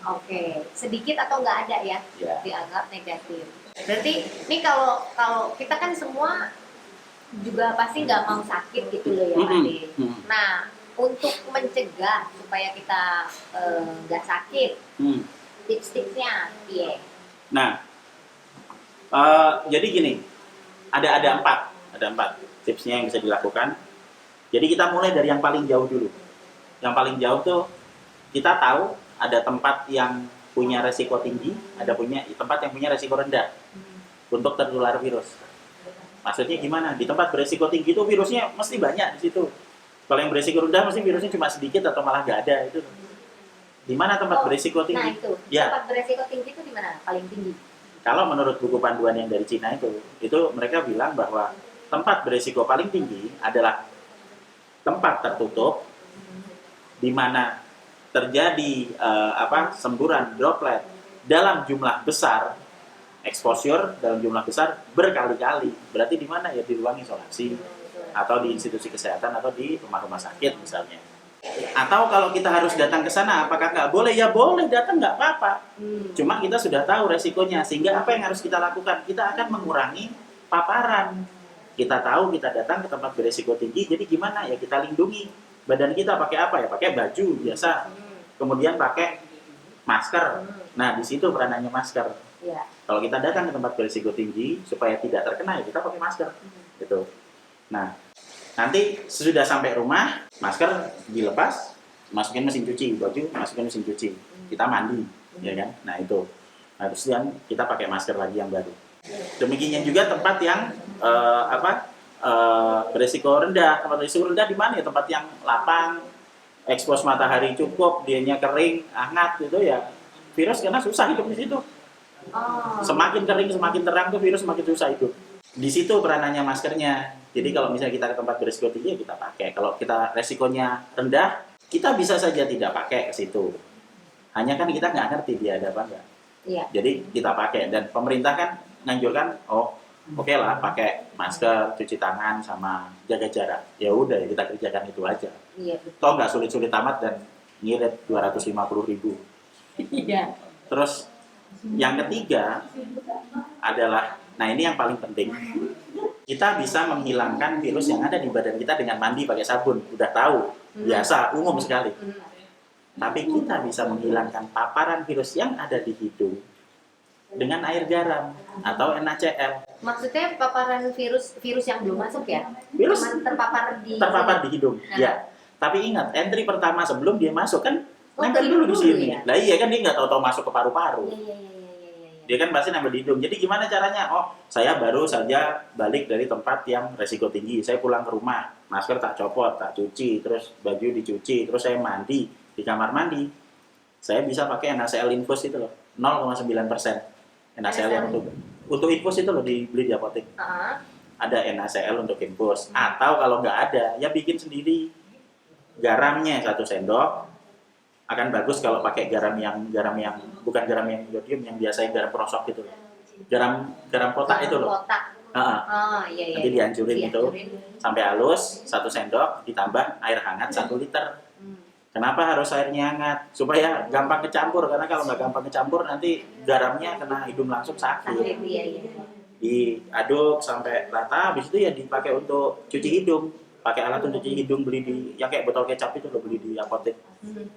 [SPEAKER 1] Oke, sedikit atau nggak ada ya, dianggap negatif. Berarti ini kalau kita kan semua juga pasti nggak mau sakit gitu loh ya Pak De. Nah, untuk mencegah supaya kita nggak sakit, tips-tipsnya iya.
[SPEAKER 2] Nah, jadi gini, ada empat tipsnya yang bisa dilakukan. Jadi kita mulai dari yang paling jauh dulu. Yang paling jauh tuh kita tahu ada tempat yang punya resiko tinggi, ada tempat yang punya resiko rendah untuk tertular virus. Maksudnya gimana? Di tempat beresiko tinggi itu virusnya mesti banyak di situ. Kalau yang beresiko rendah mesti virusnya cuma sedikit atau malah nggak ada itu. Di mana tempat beresiko tinggi?
[SPEAKER 1] Nah itu, tempat beresiko tinggi itu di mana? Paling tinggi?
[SPEAKER 2] Kalau menurut buku panduan yang dari Cina itu mereka bilang bahwa tempat beresiko paling tinggi adalah tempat tertutup di mana terjadi semburan droplet dalam jumlah besar, exposure dalam jumlah besar berkali-kali. Berarti di mana ya? Di ruang isolasi atau di institusi kesehatan atau di rumah-rumah sakit misalnya. Atau kalau kita harus datang ke sana, apakah nggak boleh? Ya boleh, datang nggak apa-apa. Cuma kita sudah tahu resikonya, sehingga apa yang harus kita lakukan? Kita akan mengurangi paparan. Kita tahu kita datang ke tempat beresiko tinggi, jadi gimana ya? Kita lindungi badan kita pakai apa ya? Pakai baju biasa, kemudian pakai masker. Nah di situ peranannya masker.
[SPEAKER 1] Ya.
[SPEAKER 2] Kalau kita datang ke tempat beresiko tinggi supaya tidak terkena, ya kita pakai masker. Gitu. Nah nanti sesudah sampai rumah, masker dilepas, masukin mesin cuci, baju masukin mesin cuci, kita mandi, ya kan? Nah itu, terus kita pakai masker lagi yang baru. Demikian juga tempat yang beresiko rendah. Tempat beresiko rendah di mana ya? Tempat yang lapang, ekspos matahari cukup, dianya kering, hangat gitu ya. Virus karena susah hidup di situ.
[SPEAKER 1] Oh.
[SPEAKER 2] Semakin kering, semakin terang tuh virus semakin susah hidup. Di situ peranannya maskernya. Jadi kalau misalnya kita ke tempat berisiko tinggi, kita pakai. Kalau kita resikonya rendah, kita bisa saja tidak pakai ke situ. Hanya kan kita nggak ngerti dia ada apa nggak.
[SPEAKER 1] Iya.
[SPEAKER 2] Jadi kita pakai. Dan pemerintah kan nganjurkan, oke lah pakai masker, cuci tangan, sama jaga jarak. Ya udah, kita kerjakan itu aja.
[SPEAKER 1] Iya, betul.
[SPEAKER 2] Toh nggak sulit-sulit amat dan ngirit 250.000.
[SPEAKER 1] Iya.
[SPEAKER 2] Terus yang ketiga adalah, nah ini yang paling penting, kita bisa menghilangkan virus yang ada di badan kita dengan mandi pakai sabun. Udah tahu, biasa, umum sekali. Tapi kita bisa menghilangkan paparan virus yang ada di hidung dengan air garam atau NaCl.
[SPEAKER 1] Maksudnya paparan virus yang belum masuk ya?
[SPEAKER 2] Virus
[SPEAKER 1] Cuman terpapar
[SPEAKER 2] di hidung, ya. Tapi ingat, entry pertama sebelum dia masuk kan nempel
[SPEAKER 1] ke
[SPEAKER 2] dulu di
[SPEAKER 1] hidung
[SPEAKER 2] sini.
[SPEAKER 1] ya?
[SPEAKER 2] Lah iya kan, dia nggak tahu-tahu masuk ke paru-paru.
[SPEAKER 1] Iya.
[SPEAKER 2] Dia kan pasti nempel di hidung. Jadi gimana caranya? Saya baru saja balik dari tempat yang resiko tinggi. Saya pulang ke rumah, masker tak copot, tak cuci, terus baju dicuci, terus saya mandi di kamar mandi. Saya bisa pakai NaCl infus itu loh, 0,9% NaCl yang untuk infus itu loh, dibeli di apotek. Ada NaCl untuk infus. Atau kalau nggak ada, ya bikin sendiri. Garamnya 1 sendok. Akan bagus kalau pakai garam yang bukan garam yang iodium, yang biasa yang garam perosok gitu loh. Garam kotak itu loh.
[SPEAKER 1] Kotak. Iya.
[SPEAKER 2] Nanti dihancurin itu sampai halus, 1 sendok, ditambah air hangat 1 liter. Kenapa harus airnya hangat? Supaya gampang kecampur, karena kalau nggak gampang kecampur nanti garamnya kena hidung langsung sakit.
[SPEAKER 1] Iya.
[SPEAKER 2] Diaduk sampai rata, habis itu ya dipakai untuk cuci hidung. Pakai alat untuk cuci hidung, beli yang kayak botol kecap itu loh, beli di apotek.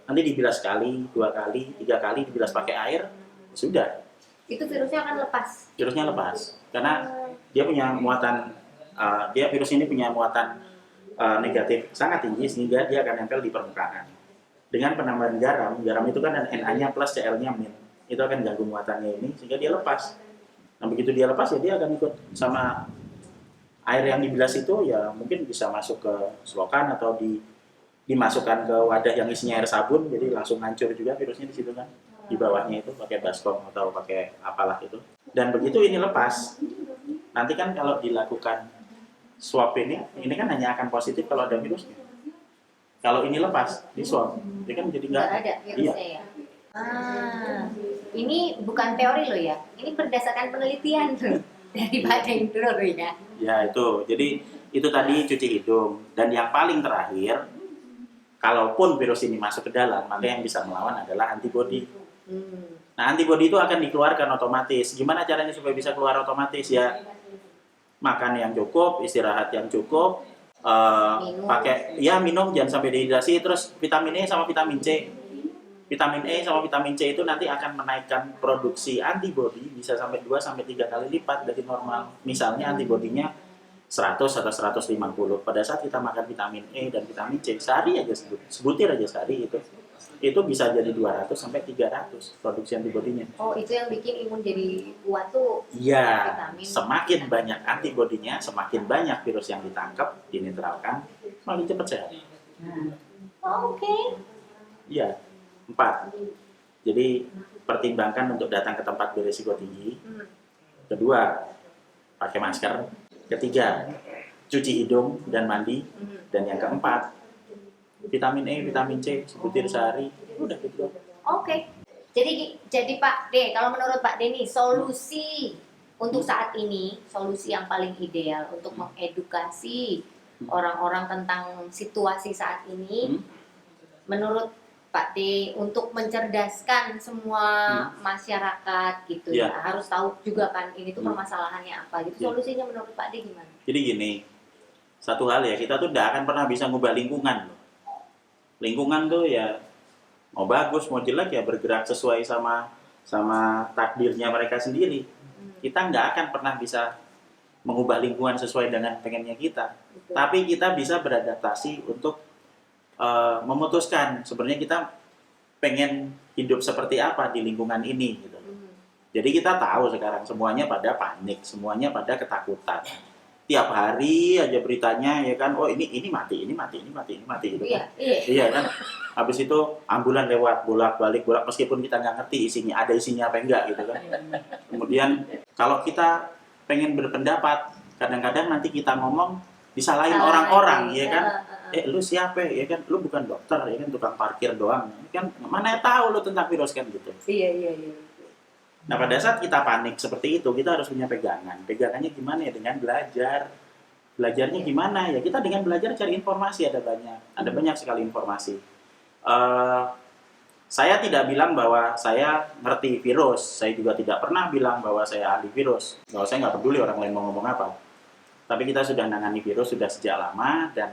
[SPEAKER 2] Nanti dibilas sekali, 2 kali, 3 kali, dibilas pakai air, sudah.
[SPEAKER 1] Itu virusnya akan lepas.
[SPEAKER 2] Virusnya lepas, karena dia punya muatan, virus ini punya muatan negatif sangat tinggi, sehingga dia akan nempel di permukaan. Dengan penambahan garam itu kan Na-nya plus Cl-nya min, itu akan ganggu muatannya ini, sehingga dia lepas. Nah begitu dia lepas ya dia akan ikut sama air yang dibilas itu, ya mungkin bisa masuk ke selokan atau dimasukkan ke wadah yang isinya air sabun, jadi langsung hancur juga virusnya di situ kan. Di bawahnya itu pakai baskom atau pakai apalah itu. Dan begitu ini lepas, nanti kan kalau dilakukan swab ini kan hanya akan positif kalau ada virusnya. Kalau ini lepas, di swab, dia kan jadi nggak
[SPEAKER 1] ada virusnya ya. Ini bukan teori loh ya, ini berdasarkan penelitian tuh dari Pak Hendro loh ya.
[SPEAKER 2] Ya itu, jadi itu tadi cuci hidung. Dan yang paling terakhir, kalaupun virus ini masuk ke dalam, maka yang bisa melawan adalah antibodi. Nah, antibodi itu akan dikeluarkan otomatis. Gimana caranya supaya bisa keluar otomatis? Ya, makan yang cukup, istirahat yang cukup, minum jangan sampai dehidrasi, terus vitamin E sama vitamin C. Vitamin E sama vitamin C itu nanti akan menaikkan produksi antibodi bisa sampai 2-3 kali lipat dari normal. Misalnya antibodinya 100 atau 150. Pada saat kita makan vitamin E dan vitamin C, sehari aja sebutir aja sehari itu bisa jadi 200 sampai 300 produksi antibodinya.
[SPEAKER 1] Itu yang bikin imun jadi kuat tuh.
[SPEAKER 2] Iya,
[SPEAKER 1] vitamin.
[SPEAKER 2] Semakin banyak antibodinya, semakin banyak virus yang ditangkap, dinetralkan, semakin cepat sehat.
[SPEAKER 1] Oke.
[SPEAKER 2] Iya, 4. Jadi pertimbangkan untuk datang ke tempat berisiko tinggi. Kedua, pakai masker. Ketiga, cuci hidung dan mandi. Dan yang keempat, vitamin E, vitamin C sebutir sehari. Udah gitu.
[SPEAKER 1] Oke. Jadi Pak D, kalau menurut Pak D nih, solusi untuk saat ini, solusi yang paling ideal untuk mengedukasi orang-orang tentang situasi saat ini, menurut Pak D, untuk mencerdaskan semua masyarakat gitu ya, harus tahu juga kan ini tuh permasalahannya apa gitu. Solusinya menurut Pak D gimana? Jadi
[SPEAKER 2] gini, satu hal ya, kita tuh tidak akan pernah bisa ngubah lingkungan. Lingkungan tuh ya mau bagus mau jelek ya bergerak sesuai sama takdirnya mereka sendiri. Kita nggak akan pernah bisa mengubah lingkungan sesuai dengan pengennya kita.
[SPEAKER 1] Betul.
[SPEAKER 2] Tapi kita bisa beradaptasi untuk memutuskan sebenarnya kita pengen hidup seperti apa di lingkungan ini gitu. Jadi kita tahu sekarang semuanya pada panik, semuanya pada ketakutan. tiap hari aja beritanya ya kan, oh ini mati gitu kan. Iya kan. Habis itu ambulan lewat bolak-balik meskipun kita nggak ngerti ada isinya apa enggak gitu kan. Kemudian kalau kita pengen berpendapat, kadang-kadang nanti kita ngomong disalahin orang-orang ya kan. Lu siapa ya kan, lu bukan dokter ya kan, tukang parkir doang ya kan, mana tahu lu tentang virus kan gitu.
[SPEAKER 1] Iya.
[SPEAKER 2] Nah pada saat kita panik seperti itu, kita harus punya pegangannya gimana ya, dengan belajarnya gimana ya, kita dengan belajar cari informasi, ada banyak sekali informasi. Saya tidak bilang bahwa saya ngerti virus, saya juga tidak pernah bilang bahwa saya ahli virus, bahwa saya nggak peduli orang lain mau ngomong apa. Tapi kita sudah menangani virus sudah sejak lama dan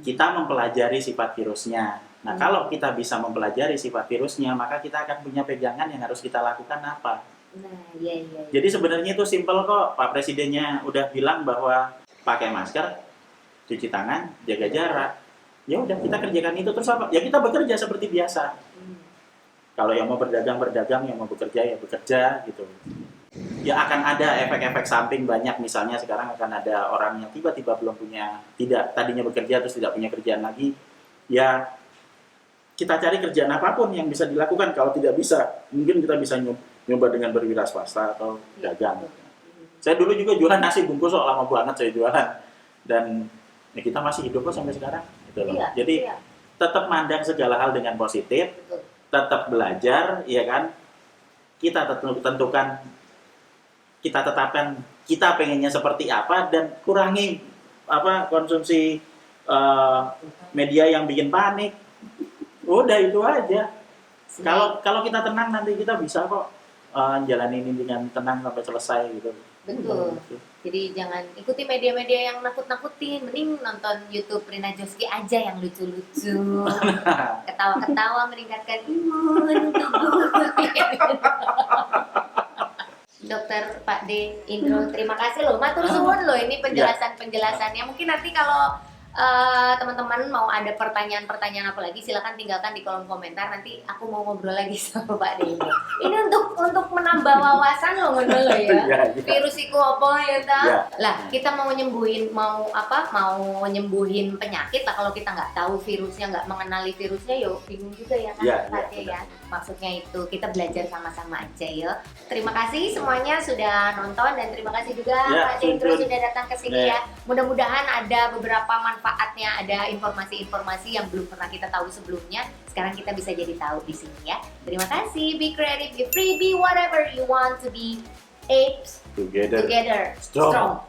[SPEAKER 2] kita mempelajari sifat virusnya. Nah, kalau kita bisa mempelajari sifat virusnya, maka kita akan punya pegangan yang harus kita lakukan apa.
[SPEAKER 1] Nah, iya.
[SPEAKER 2] Jadi sebenarnya itu simpel kok. Pak Presidennya udah bilang bahwa pakai masker, cuci tangan, jaga jarak. Ya udah, kita kerjakan itu terus apa? Ya kita bekerja seperti biasa. Kalau yang mau berdagang, yang mau bekerja, ya bekerja gitu. Ya akan ada efek-efek samping banyak, misalnya sekarang akan ada orang yang tiba-tiba tadinya bekerja terus tidak punya kerjaan lagi. Ya kita cari kerjaan apapun yang bisa dilakukan. Kalau tidak bisa, mungkin kita bisa nyoba dengan berwira swasta atau dagang. Saya dulu juga jualan nasi bungkus, lama banget saya jualan. Dan ya kita masih hidup kok sampai sekarang. Gitu loh. Jadi tetap mandang segala hal dengan positif, tetap belajar, ya kan. Kita tentukan, kita tetapkan kita pengennya seperti apa, dan kurangi konsumsi media yang bikin panik. Udah itu aja. Kalau kita tenang, nanti kita bisa kok jalanin ini dengan tenang sampai selesai gitu.
[SPEAKER 1] Betul. Jadi jangan ikuti media-media yang nakut-nakutin, mending nonton YouTube Rina Joski aja yang lucu-lucu. Ketawa-ketawa meningkatkan imun tubuh. Dokter Pak D Indro, terima kasih loh, matur suwun loh ini penjelasannya. Mungkin nanti kalau teman-teman mau ada pertanyaan-pertanyaan apa lagi, silakan tinggalkan di kolom komentar. Nanti aku mau ngobrol lagi sama Pak D. Ini untuk menambah wawasan loh, ngono ya. Virus iku apa ya ta? Lah, kita mau nyembuhin penyakit lah, kalau kita nggak tahu virusnya, nggak mengenali virusnya, yo bingung juga ya kan Pak D ya. Maksudnya itu kita belajar sama-sama aja ya. Terima kasih semuanya sudah nonton, dan terima kasih juga Pak D Indro sudah datang ke sini ya. Mudah-mudahan ada beberapa manfaatnya, ada informasi-informasi yang belum pernah kita tahu sebelumnya. Sekarang kita bisa jadi tahu di sini ya. Terima kasih. Be creative, be free, be whatever you want to be. Apes together strong.